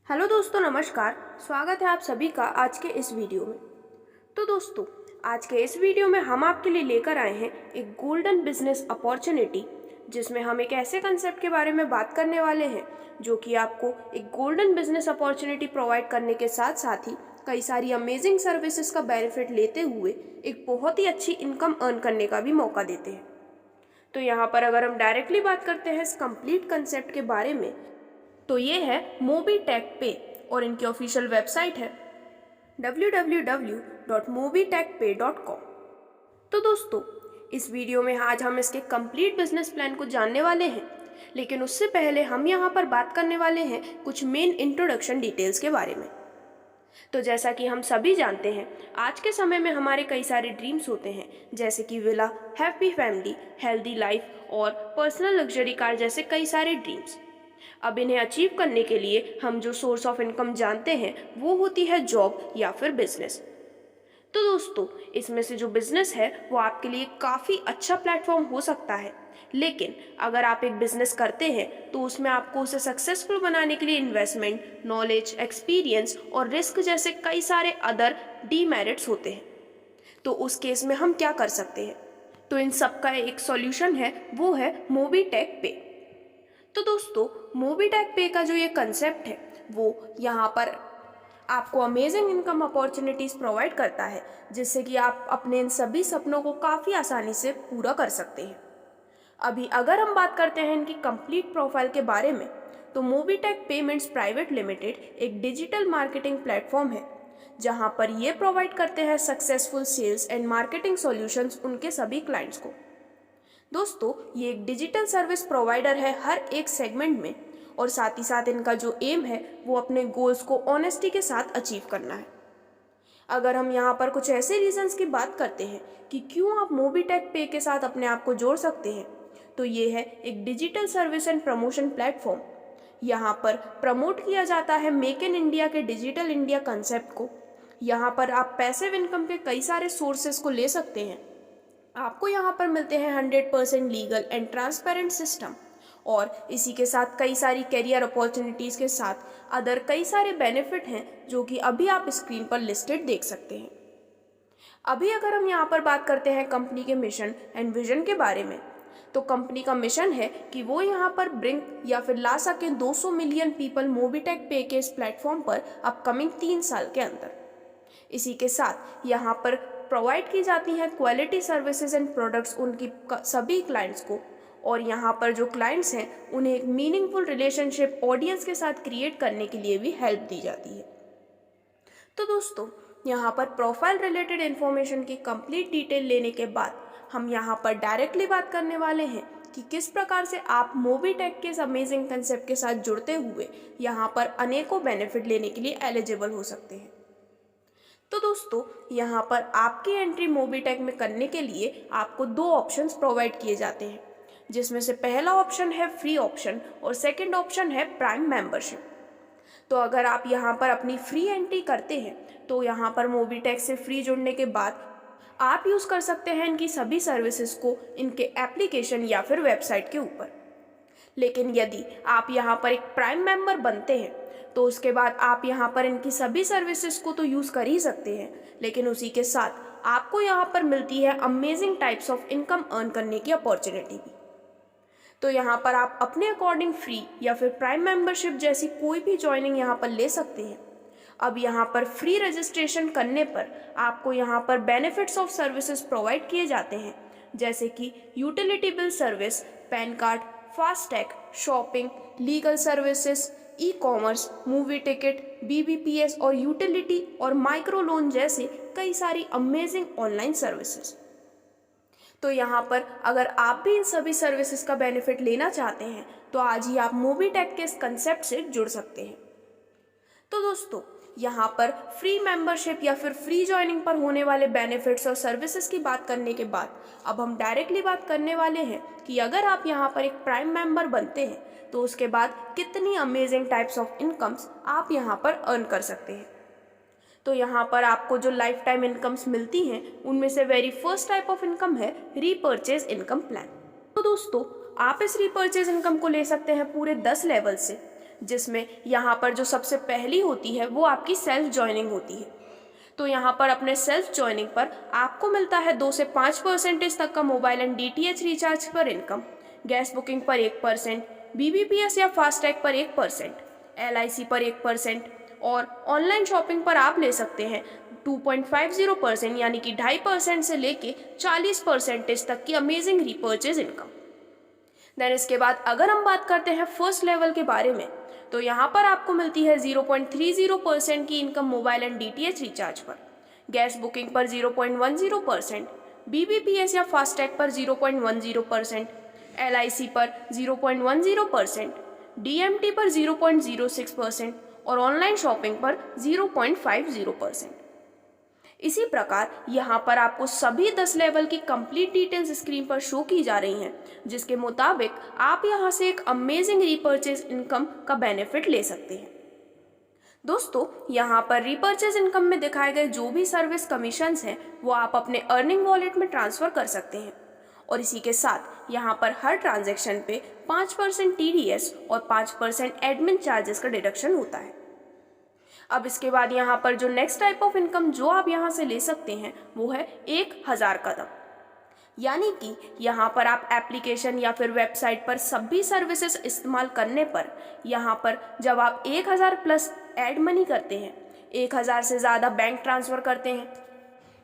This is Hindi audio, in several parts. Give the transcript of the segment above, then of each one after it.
हेलो दोस्तों, नमस्कार। स्वागत है आप सभी का आज के इस वीडियो में। तो दोस्तों, आज के इस वीडियो में हम आपके लिए लेकर आए हैं एक गोल्डन बिजनेस अपॉर्चुनिटी, जिसमें हम एक ऐसे कंसेप्ट के बारे में बात करने वाले हैं जो कि आपको एक गोल्डन बिजनेस अपॉर्चुनिटी प्रोवाइड करने के साथ साथ ही कई सारी अमेजिंग सर्विसेज का बेनिफिट लेते हुए एक बहुत ही अच्छी इनकम अर्न करने का भी मौका देते हैं। तो यहाँ पर अगर हम डायरेक्टली बात करते हैं इस कंप्लीट कंसेप्ट के बारे में, तो ये है मोबीटेक पे और इनकी ऑफिशियल वेबसाइट है www.mobitechpay.com। तो दोस्तों, इस वीडियो में आज हम इसके कंप्लीट बिजनेस प्लान को जानने वाले हैं, लेकिन उससे पहले हम यहाँ पर बात करने वाले हैं कुछ मेन इंट्रोडक्शन डिटेल्स के बारे में। तो जैसा कि हम सभी जानते हैं, आज के समय में हमारे कई सारे ड्रीम्स होते हैं, जैसे कि villa, happy family, healthy life और पर्सनल लग्जरी कार जैसे कई सारे ड्रीम्स। अब इन्हें अचीव करने के लिए हम जो सोर्स ऑफ इनकम जानते हैं वो होती है जॉब या फिर बिजनेस। तो दोस्तों, इसमें से जो बिजनेस है वो आपके लिए काफ़ी अच्छा प्लेटफॉर्म हो सकता है, लेकिन अगर आप एक बिजनेस करते हैं तो उसमें आपको उसे सक्सेसफुल बनाने के लिए इन्वेस्टमेंट, नॉलेज, एक्सपीरियंस और रिस्क जैसे कई सारे अदर डीमेरिट्स होते हैं। तो उस केस में हम क्या कर सकते हैं? तो इन सब का एक सॉल्यूशन है, वो है मोबीटेक पे। तो दोस्तों, मोबीटेक पे का जो ये कंसेप्ट है वो यहाँ पर आपको अमेजिंग इनकम अपॉर्चुनिटीज़ प्रोवाइड करता है, जिससे कि आप अपने इन सभी सपनों को काफ़ी आसानी से पूरा कर सकते हैं। अभी अगर हम बात करते हैं इनकी कंप्लीट प्रोफाइल के बारे में, तो मोबीटेक पेमेंट्स प्राइवेट लिमिटेड एक डिजिटल मार्केटिंग प्लेटफॉर्म है, जहाँ पर ये प्रोवाइड करते हैं successful sales and marketing solutions उनके सभी क्लाइंट्स को। दोस्तों, ये एक डिजिटल सर्विस प्रोवाइडर है हर एक सेगमेंट में, और साथ ही साथ इनका जो एम है वो अपने गोल्स को ऑनेस्टी के साथ अचीव करना है। अगर हम यहाँ पर कुछ ऐसे रीजंस की बात करते हैं कि क्यों आप मोबीटेक पे के साथ अपने आप को जोड़ सकते हैं, तो ये है एक digital service and promotion platform. यहाँ पर प्रमोट किया जाता है मेक इन इंडिया के डिजिटल इंडिया कंसेप्ट को। यहाँ पर आप पैसिव इनकम के कई सारे सोर्सेस को ले सकते हैं। आपको यहाँ पर मिलते हैं 100% लीगल एंड ट्रांसपेरेंट सिस्टम, और इसी के साथ कई सारी करियर अपॉर्चुनिटीज़ के साथ अदर कई सारे बेनिफिट हैं जो कि अभी आप स्क्रीन पर लिस्टेड देख सकते हैं। अभी अगर हम यहाँ पर बात करते हैं कंपनी के मिशन एंड विजन के बारे में, तो कंपनी का मिशन है कि वो यहाँ पर ब्रिंग या फिर ला सके 200 मिलियन पीपल मोबीटेक पे के इस प्लेटफॉर्म पर अपकमिंग 3 साल के अंदर। इसी के साथ यहाँ पर प्रोवाइड की जाती हैं क्वालिटी सर्विसेज एंड प्रोडक्ट्स उनकी सभी क्लाइंट्स को, और यहाँ पर जो क्लाइंट्स हैं उन्हें एक मीनिंगफुल रिलेशनशिप ऑडियंस के साथ क्रिएट करने के लिए भी हेल्प दी जाती है। तो दोस्तों, यहाँ पर प्रोफाइल रिलेटेड इन्फॉर्मेशन की कंप्लीट डिटेल लेने के बाद हम यहाँ पर डायरेक्टली बात करने वाले हैं कि किस प्रकार से आप मोबीटेक के इस अमेजिंग कंसेप्ट के साथ जुड़ते हुए यहाँ पर अनेकों बेनिफिट लेने के लिए एलिजिबल हो सकते हैं। तो दोस्तों, यहाँ पर आपकी एंट्री मोबीटेक में करने के लिए आपको 2 ऑप्शंस प्रोवाइड किए जाते हैं, जिसमें से पहला ऑप्शन है फ्री ऑप्शन और सेकंड ऑप्शन है प्राइम मेंबरशिप। तो अगर आप यहाँ पर अपनी फ्री एंट्री करते हैं तो यहाँ पर मोबीटेक से फ्री जुड़ने के बाद आप यूज़ कर सकते हैं इनकी सभी सर्विसेज को इनके एप्लीकेशन या फिर वेबसाइट के ऊपर। लेकिन यदि आप यहाँ पर एक प्राइम मेंबर बनते हैं तो उसके बाद आप यहाँ पर इनकी सभी सर्विसेज को तो यूज़ कर ही सकते हैं, लेकिन उसी के साथ आपको यहाँ पर मिलती है amazing types of income earn करने की अपॉर्चुनिटी भी। तो यहाँ पर आप अपने अकॉर्डिंग फ्री या फिर प्राइम मेंबरशिप जैसी कोई भी ज्वाइनिंग यहाँ पर ले सकते हैं। अब यहाँ पर फ्री रजिस्ट्रेशन करने पर आपको यहाँ पर बेनिफिट्स ऑफ सर्विसेज प्रोवाइड किए जाते हैं, जैसे कि utility bill service, pan card, FASTag, shopping, legal services, e commerce, movie ticket, BBPS और यूटिलिटी और माइक्रो लोन जैसे कई सारी अमेजिंग ऑनलाइन सर्विसेज। तो यहाँ पर अगर आप भी इन सभी सर्विसेज का बेनिफिट लेना चाहते हैं तो आज ही आप मोबीटेक के इस कंसेप्ट से जुड़ सकते हैं। तो दोस्तों, यहाँ पर फ्री मेंबरशिप या फिर फ्री ज्वाइनिंग पर होने वाले बेनिफिट्स और सर्विसेज की बात करने के बाद अब हम डायरेक्टली बात करने वाले हैं कि अगर आप यहाँ पर एक प्राइम मेंबर बनते हैं तो उसके बाद कितनी अमेजिंग टाइप्स ऑफ इनकम्स आप यहाँ पर अर्न कर सकते हैं। तो यहाँ पर आपको जो लाइफ टाइम इनकम्स मिलती हैं उनमें से very first type of income है रीपर्चेज इनकम प्लान। तो दोस्तों, आप इस रीपर्चेज इनकम को ले सकते हैं पूरे 10 लेवल से, जिसमें यहाँ पर जो सबसे पहली होती है वो आपकी सेल्फ ज्वाइनिंग होती है। तो यहाँ पर अपने सेल्फ ज्वाइनिंग पर आपको मिलता है 2 से 5% तक का मोबाइल एंड DTH रिचार्ज पर इनकम, गैस बुकिंग पर 1%, BBPS या फास्टैग पर 1%, LIC पर 1% और ऑनलाइन शॉपिंग पर आप ले सकते हैं 2.50% यानी कि 2.5% से लेके 40% तक की अमेजिंग रीपर्चेज इनकम। देन इसके बाद अगर हम बात करते हैं फर्स्ट लेवल के बारे में, तो यहाँ पर आपको मिलती है 0.30% की income mobile and DTH recharge पर, गैस बुकिंग पर 0.10%, BBPS या फास्टैग पर 0.10%, LIC पर 0.10%, DMT पर 0.06% और ऑनलाइन शॉपिंग पर 0.50%। इसी प्रकार यहाँ पर आपको सभी 10 लेवल की कंप्लीट डिटेल्स स्क्रीन पर शो की जा रही हैं, जिसके मुताबिक आप यहाँ से एक अमेजिंग रीपर्चेज इनकम का बेनिफिट ले सकते हैं। दोस्तों, यहाँ पर रीपर्चेज इनकम में दिखाए गए जो भी सर्विस कमीशंस हैं वो आप अपने अर्निंग वॉलेट में ट्रांसफ़र कर सकते हैं और इसी के साथ यहाँ पर हर ट्रांजैक्शन पे 5% TDS और 5% एडमिन चार्जेस का डिडक्शन होता है। अब इसके बाद यहाँ पर जो नेक्स्ट टाइप ऑफ इनकम जो आप यहाँ से ले सकते हैं वो है 1000 कदम, यानी कि यहाँ पर आप एप्लीकेशन या फिर वेबसाइट पर सभी सर्विसेज इस्तेमाल करने पर यहाँ पर जब आप 1000 प्लस एड मनी करते हैं, 1000 से ज़्यादा बैंक ट्रांसफ़र करते हैं,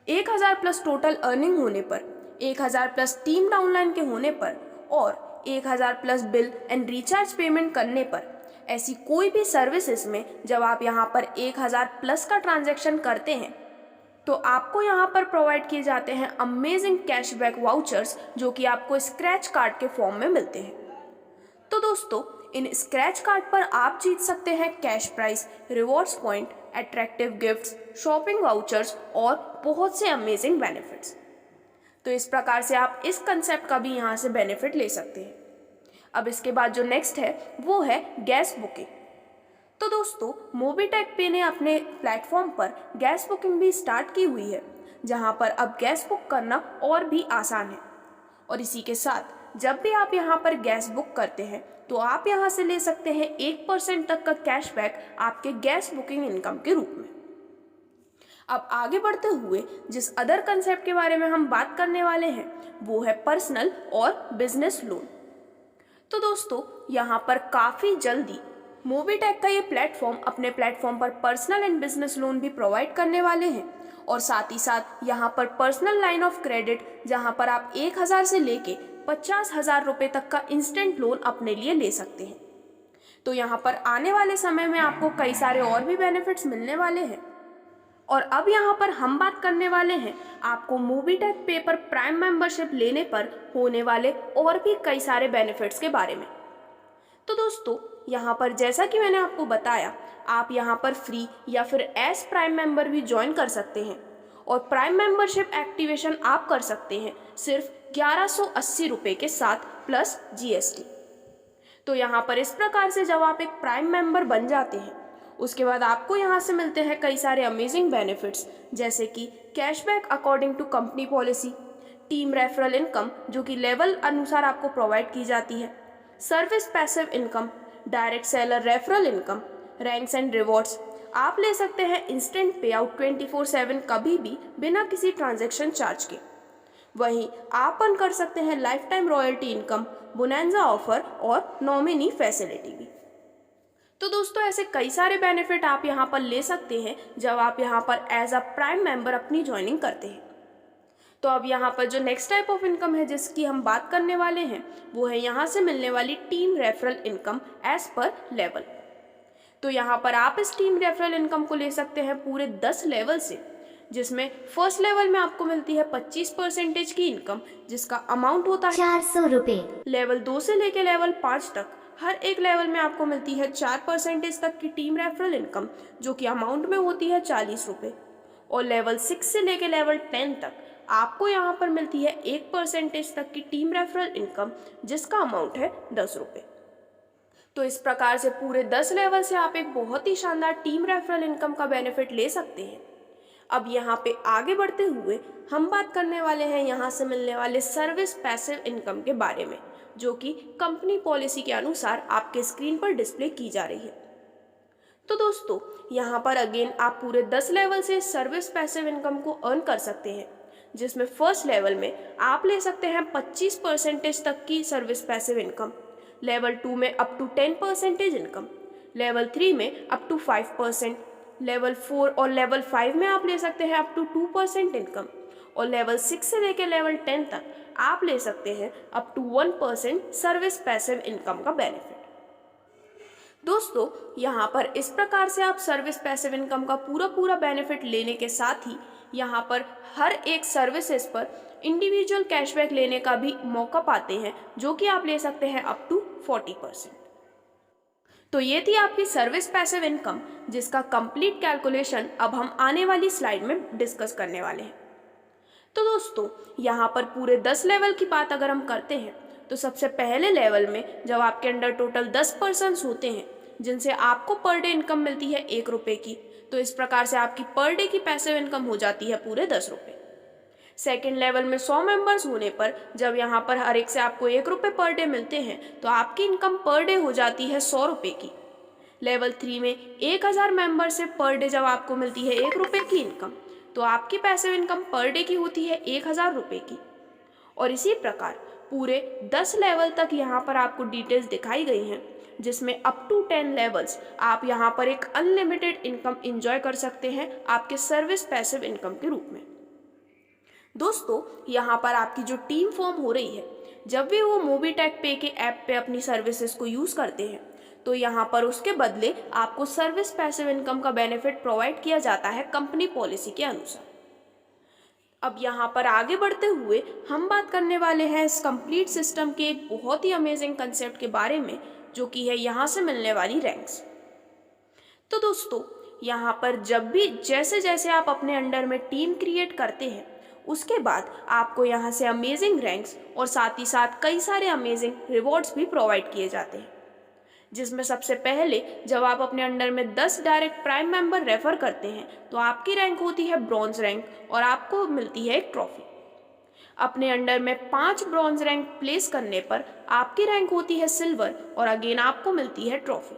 1000 प्लस टोटल अर्निंग होने पर, 1000 प्लस टीम डाउनलाइन के होने पर और 1000 plus bill and recharge payment करने पर, ऐसी कोई भी सर्विसेज में जब आप यहाँ पर 1000 प्लस का ट्रांजैक्शन करते हैं तो आपको यहाँ पर प्रोवाइड किए जाते हैं अमेजिंग कैशबैक वाउचर्स जो कि आपको स्क्रैच कार्ड के फॉर्म में मिलते हैं। तो दोस्तों, इन स्क्रैच कार्ड पर आप जीत सकते हैं cash price, rewards point, attractive gifts, shopping vouchers और बहुत से अमेजिंग बेनिफिट्स। तो इस प्रकार से आप इस कंसेप्ट का भी यहाँ से बेनिफिट ले सकते हैं। अब इसके बाद जो नेक्स्ट है वो है गैस बुकिंग। तो दोस्तों, मोबीटेक पे ने अपने प्लेटफॉर्म पर गैस बुकिंग भी स्टार्ट की हुई है, जहां पर अब गैस बुक करना और भी आसान है और इसी के साथ जब भी आप यहां पर गैस बुक करते हैं तो आप यहां से ले सकते हैं 1% तक का कैशबैक आपके गैस बुकिंग इनकम के रूप में। अब आगे बढ़ते हुए जिस अदर कंसेप्ट के बारे में हम बात करने वाले हैं वो है पर्सनल और बिजनेस लोन। तो दोस्तों, यहाँ पर काफ़ी जल्दी मोबीटेक का ये प्लेटफॉर्म अपने प्लेटफॉर्म पर पर्सनल एंड बिजनेस लोन भी प्रोवाइड करने वाले हैं और साथ ही साथ यहाँ पर पर्सनल लाइन ऑफ क्रेडिट जहाँ पर आप 1000 से लेके 50,000 रुपये तक का इंस्टेंट लोन अपने लिए ले सकते हैं। तो यहाँ पर आने वाले समय में आपको कई सारे और भी बेनिफिट्स मिलने वाले हैं और अब यहाँ पर हम बात करने वाले हैं आपको मोबीटेक पे पर प्राइम मेंबरशिप लेने पर होने वाले और भी कई सारे बेनिफिट्स के बारे में। तो दोस्तों, यहाँ पर जैसा कि मैंने आपको बताया, आप यहाँ पर फ्री या फिर एज प्राइम मेंबर भी ज्वाइन कर सकते हैं और प्राइम मेंबरशिप एक्टिवेशन आप कर सकते हैं सिर्फ 1180 रुपये के साथ प्लस GST। तो यहाँ पर इस प्रकार से जब आप एक प्राइम मेंबर बन जाते हैं उसके बाद आपको यहाँ से मिलते हैं कई सारे अमेजिंग बेनिफिट्स, जैसे कि cashback according to company policy, team referral income जो कि लेवल अनुसार आपको प्रोवाइड की जाती है, service passive income, direct seller referral income, ranks and rewards. आप ले सकते हैं इंस्टेंट पे आउट 24/7 कभी भी बिना किसी ट्रांजैक्शन चार्ज के। वहीं आप अर्न कर सकते हैं lifetime royalty income, bonanza offer और नॉमिनी फैसिलिटी भी। तो दोस्तों, ऐसे कई सारे बेनिफिट आप यहाँ पर ले सकते हैं जब आप यहाँ पर एज अ प्राइम मेंबर अपनी ज्वाइनिंग करते हैं। तो अब यहाँ पर जो नेक्स्ट टाइप ऑफ इनकम है जिसकी हम बात करने वाले हैं वो है यहाँ से मिलने वाली team referral income as per level. तो यहाँ पर आप इस टीम रेफरल इनकम को ले सकते हैं पूरे 10 लेवल से, जिसमें फर्स्ट लेवल में आपको मिलती है 25% की इनकम जिसका अमाउंट होता है 400 रुपये। लेवल 2 से लेके लेवल 5 तक हर एक लेवल में आपको मिलती है 4% तक की टीम रेफरल इनकम जो कि अमाउंट में होती है 40 रुपये और लेवल 6 से लेके लेवल 10 तक आपको यहाँ पर मिलती है 1% तक की टीम रेफरल इनकम जिसका अमाउंट है 10 रुपये। तो इस प्रकार से पूरे 10 लेवल से आप एक बहुत ही शानदार टीम रेफरल इनकम का बेनिफिट ले सकते हैं। अब यहाँ पे आगे बढ़ते हुए हम बात करने वाले हैं यहाँ से मिलने वाले सर्विस पैसिव इनकम के बारे में, जो कि कंपनी पॉलिसी के अनुसार आपके स्क्रीन पर डिस्प्ले की जा रही है। तो दोस्तों यहाँ पर अगेन आप पूरे 10 लेवल से सर्विस पैसिव इनकम को अर्न कर सकते हैं, जिसमें फर्स्ट लेवल में आप ले सकते हैं 25% तक की सर्विस पैसिव इनकम, लेवल 2 में अप टू 10% इनकम, लेवल 3 में अप टू 5%, लेवल 4 और लेवल 5 में आप ले सकते हैं अप टू 2% इनकम, और लेवल 6 से लेकर लेवल 10 तक आप ले सकते हैं up to 1% service passive income का बेनिफिट। दोस्तों यहाँ पर इस प्रकार से आप सर्विस पैसिव इनकम का पूरा बेनिफिट लेने के साथ ही यहाँ पर हर एक सर्विसेज पर इंडिविजुअल कैशबैक लेने का भी मौका पाते हैं, जो कि आप ले सकते हैं अप टू 40%। तो ये थी आपकी सर्विस पैसिव इनकम, जिसका कंप्लीट कैलकुलेशन अब हम आने वाली स्लाइड में डिस्कस करने वाले हैं। तो दोस्तों यहाँ पर पूरे 10 लेवल की बात अगर हम करते हैं तो सबसे पहले लेवल में जब आपके अंडर टोटल 10 पर्सन्स होते हैं जिनसे आपको पर डे इनकम मिलती है 1 रुपये की, तो इस प्रकार से आपकी पर डे की पैसिव इनकम हो जाती है पूरे 10 रुपये। सेकेंड लेवल में 100 मेंबर्स होने पर जब यहाँ पर हर एक से आपको 1 रुपये पर डे मिलते हैं तो आपकी इनकम पर डे हो जाती है 100 रुपये की। लेवल 3 में 1000 मेंबर से पर डे जब आपको मिलती है 1 रुपये की इनकम, तो आपकी पैसिव इनकम पर डे की होती है 1000 रुपये की। और इसी प्रकार पूरे 10 लेवल तक यहाँ पर आपको डिटेल्स दिखाई गई हैं, जिसमें अप टू 10 लेवल्स आप यहाँ पर एक अनलिमिटेड इनकम एंजॉय कर सकते हैं आपके सर्विस पैसिव इनकम के रूप में। दोस्तों यहाँ पर आपकी जो टीम फॉर्म हो रही है, जब भी वो मोबीटेक पे के ऐप पे अपनी सर्विसेज को यूज़ करते हैं, तो यहाँ पर उसके बदले आपको सर्विस पैसिव इनकम का बेनिफिट प्रोवाइड किया जाता है कंपनी पॉलिसी के अनुसार। अब यहाँ पर आगे बढ़ते हुए हम बात करने वाले हैं इस कंप्लीट सिस्टम के एक बहुत ही अमेजिंग कंसेप्ट के बारे में, जो कि है यहाँ से मिलने वाली रैंक्स। तो दोस्तों यहाँ पर जब भी जैसे जैसे आप अपने अंडर में टीम क्रिएट करते हैं, उसके बाद आपको यहाँ से अमेजिंग रैंक्स और साथ ही साथ कई सारे अमेजिंग रिवॉर्ड्स भी प्रोवाइड किए जाते हैं, जिसमें सबसे पहले जब आप अपने अंडर में 10 डायरेक्ट प्राइम मेंबर रेफर करते हैं तो आपकी रैंक होती है ब्रॉन्ज रैंक और आपको मिलती है एक ट्रॉफी। अपने अंडर में 5 ब्रॉन्ज रैंक प्लेस करने पर आपकी रैंक होती है सिल्वर और अगेन आपको मिलती है ट्रॉफी।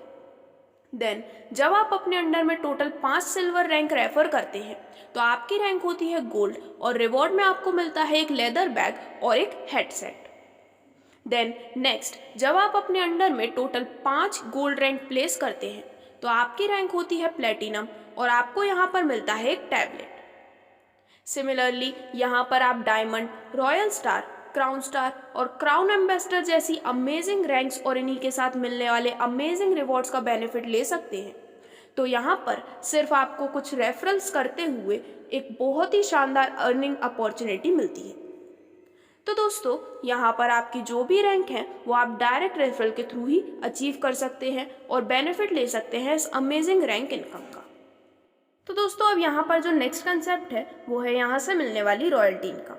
देन जब आप अपने अंडर में टोटल 5 सिल्वर रैंक रेफर करते हैं तो आपकी रैंक होती है गोल्ड और रिवॉर्ड में आपको मिलता है एक लेदर बैग और एक हेडसेट। देन नेक्स्ट जब आप अपने अंडर में टोटल 5 गोल्ड रैंक प्लेस करते हैं तो आपकी रैंक होती है प्लेटिनम और आपको यहाँ पर मिलता है एक टैबलेट। सिमिलरली यहाँ पर आप diamond, royal star, crown star और क्राउन एम्बेसडर जैसी अमेजिंग रैंक्स और इन्हीं के साथ मिलने वाले अमेजिंग रिवॉर्ड्स का बेनिफिट ले सकते हैं। तो यहाँ पर सिर्फ आपको कुछ रेफरल्स करते हुए एक बहुत ही शानदार अर्निंग अपॉर्चुनिटी मिलती है। तो दोस्तों यहाँ पर आपकी जो भी रैंक है वो आप डायरेक्ट रेफरल के थ्रू ही अचीव कर सकते हैं और बेनिफिट ले सकते हैं इस अमेजिंग रैंक इनकम का। तो दोस्तों अब यहाँ पर जो नेक्स्ट कंसेप्ट है वो है यहाँ से मिलने वाली रॉयल्टी इनकम।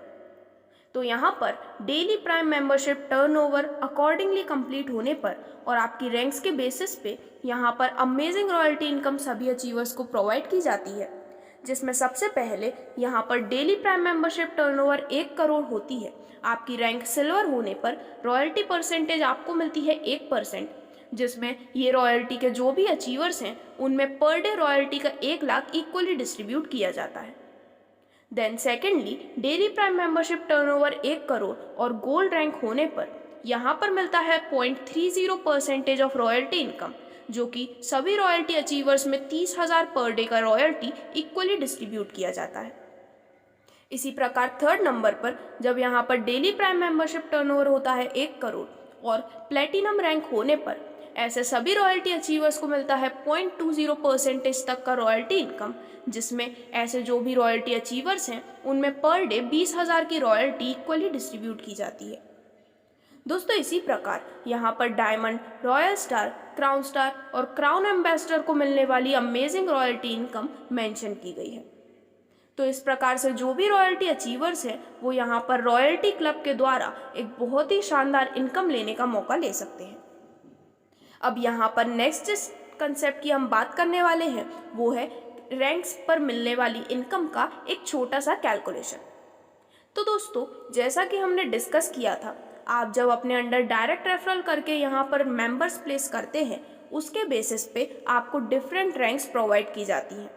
तो यहाँ पर daily prime membership turnover accordingly complete होने पर और आपकी रैंक्स के बेसिस पे यहाँ पर अमेजिंग रॉयल्टी इनकम सभी अचीवर्स को प्रोवाइड की जाती है, जिसमें सबसे पहले यहाँ पर daily prime membership turnover 1 crore होती है। आपकी रैंक सिल्वर होने पर रॉयल्टी परसेंटेज आपको मिलती है 1%, जिसमें ये रॉयल्टी के जो भी अचीवर्स हैं उनमें पर डे रॉयल्टी का 1 लाख इक्वली डिस्ट्रीब्यूट किया जाता है। Then secondly daily prime membership turnover 1 crore और गोल्ड रैंक होने पर यहाँ पर मिलता है 0.30% ऑफ रॉयल्टी इनकम, जो कि सभी रॉयल्टी अचीवर्स में 30,000 पर डे का रॉयल्टी इक्वली डिस्ट्रीब्यूट किया जाता है। इसी प्रकार थर्ड नंबर पर जब यहाँ पर डेली प्राइम मेंबरशिप टर्नओवर होता है 1 करोड़ और प्लेटिनम रैंक होने पर ऐसे सभी रॉयल्टी अचीवर्स को मिलता है 0.20% तक का रॉयल्टी इनकम, जिसमें ऐसे जो भी रॉयल्टी अचीवर्स हैं उनमें पर डे 20,000 की रॉयल्टी इक्वली डिस्ट्रीब्यूट की जाती है। दोस्तों इसी प्रकार यहाँ पर diamond, royal star, crown star और क्राउन एम्बेसडर को मिलने वाली अमेजिंग रॉयल्टी इनकम मेंशन की गई है। तो इस प्रकार से जो भी रॉयल्टी अचीवर्स हैं वो यहाँ पर रॉयल्टी क्लब के द्वारा एक बहुत ही शानदार इनकम लेने का मौका ले सकते हैं। अब यहाँ पर नेक्स्ट जिस कंसेप्ट की हम बात करने वाले हैं वो है रैंक्स पर मिलने वाली इनकम का एक छोटा सा कैलकुलेशन। तो दोस्तों जैसा कि हमने डिस्कस किया था, आप जब अपने अंडर डायरेक्ट रेफरल करके यहाँ पर मेंबर्स प्लेस करते हैं, उसके बेसिस पे आपको डिफरेंट रैंक्स प्रोवाइड की जाती हैं,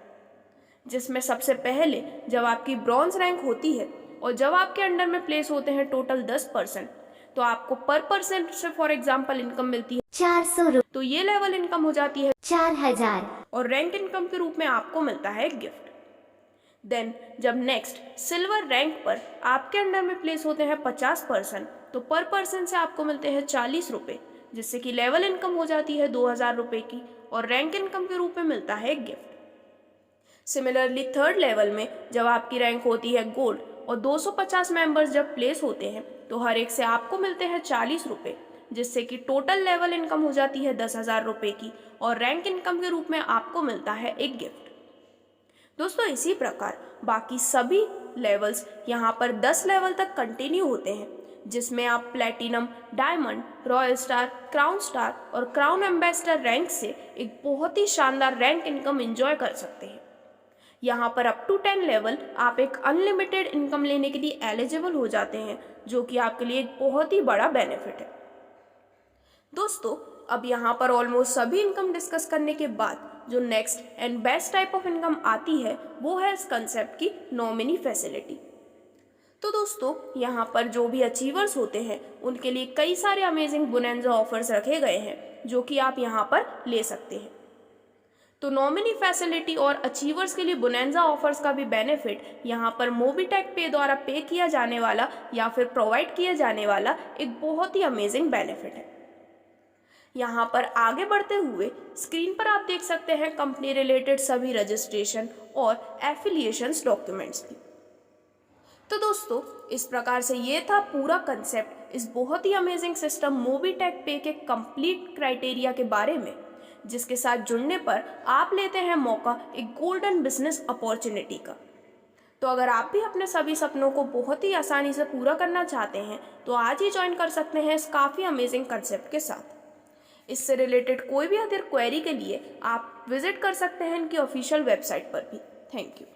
जिसमें सबसे पहले जब आपकी ब्रॉन्ज रैंक होती है और जब आपके अंडर में प्लेस होते हैं टोटल 10%, तो आपको पर पर्सन से फॉर एग्जांपल इनकम मिलती है 400 तो ये लेवल इनकम हो जाती है 4000 और रैंक इनकम के रूप में आपको मिलता है गिफ्ट। देन जब नेक्स्ट सिल्वर रैंक पर आपके अंडर में प्लेस होते हैं 50%, तो पर पर्सन से आपको मिलते हैं 40 रुपये, जिससे कि लेवल इनकम हो जाती है 2000 रुपये की और रैंक इनकम के रूप में मिलता है गिफ्ट। सिमिलरली थर्ड लेवल में जब आपकी रैंक होती है गोल्ड और 250 मेंबर्स जब प्लेस होते हैं, तो हर एक से आपको मिलते हैं 40 रुपये, जिससे कि टोटल लेवल इनकम हो जाती है 10,000 रुपये की और रैंक इनकम के रूप में आपको मिलता है एक गिफ्ट। दोस्तों इसी प्रकार बाकी सभी लेवल्स यहाँ पर 10 लेवल तक कंटिन्यू होते हैं, जिसमें आप platinum, diamond, royal star, crown star और क्राउन एम्बेसडर रैंक से एक बहुत ही शानदार रैंक इनकम एंजॉय कर सकते हैं। यहाँ पर अप टू 10 लेवल आप एक अनलिमिटेड इनकम लेने के लिए एलिजिबल हो जाते हैं, जो कि आपके लिए एक बहुत ही बड़ा बेनिफिट है। दोस्तों अब यहाँ पर ऑलमोस्ट सभी इनकम डिस्कस करने के बाद जो next and best type of income आती है वो है इस कंसेप्ट की नॉमिनी फैसिलिटी। तो दोस्तों यहाँ पर जो भी अचीवर्स होते हैं उनके लिए कई सारे अमेजिंग बोनैंजा ऑफर्स रखे गए हैं, जो कि आप यहाँ पर ले सकते हैं। तो नॉमिनी फैसिलिटी और अचीवर्स के लिए बोनैंजा ऑफर्स का भी बेनिफिट यहाँ पर मोबीटेक पे द्वारा पे किया जाने वाला या फिर प्रोवाइड किया जाने वाला एक बहुत ही अमेजिंग बेनिफिट है। यहाँ पर आगे बढ़ते हुए स्क्रीन पर आप देख सकते हैं कंपनी रिलेटेड सभी रजिस्ट्रेशन और एफिलिएशंस डॉक्यूमेंट्स भी। तो दोस्तों इस प्रकार से ये था पूरा कंसेप्ट इस बहुत ही अमेजिंग सिस्टम मोबीटेक पे के कंप्लीट क्राइटेरिया के बारे में, जिसके साथ जुड़ने पर आप लेते हैं मौका एक गोल्डन बिजनेस अपॉर्चुनिटी का। तो अगर आप भी अपने सभी सपनों को बहुत ही आसानी से पूरा करना चाहते हैं तो आज ही ज्वाइन कर सकते हैं इस काफ़ी अमेजिंग कंसेप्ट के साथ। इससे रिलेटेड कोई भी अदर क्वेरी के लिए आप विजिट कर सकते हैं इनकी ऑफिशियल वेबसाइट पर भी। Thank you.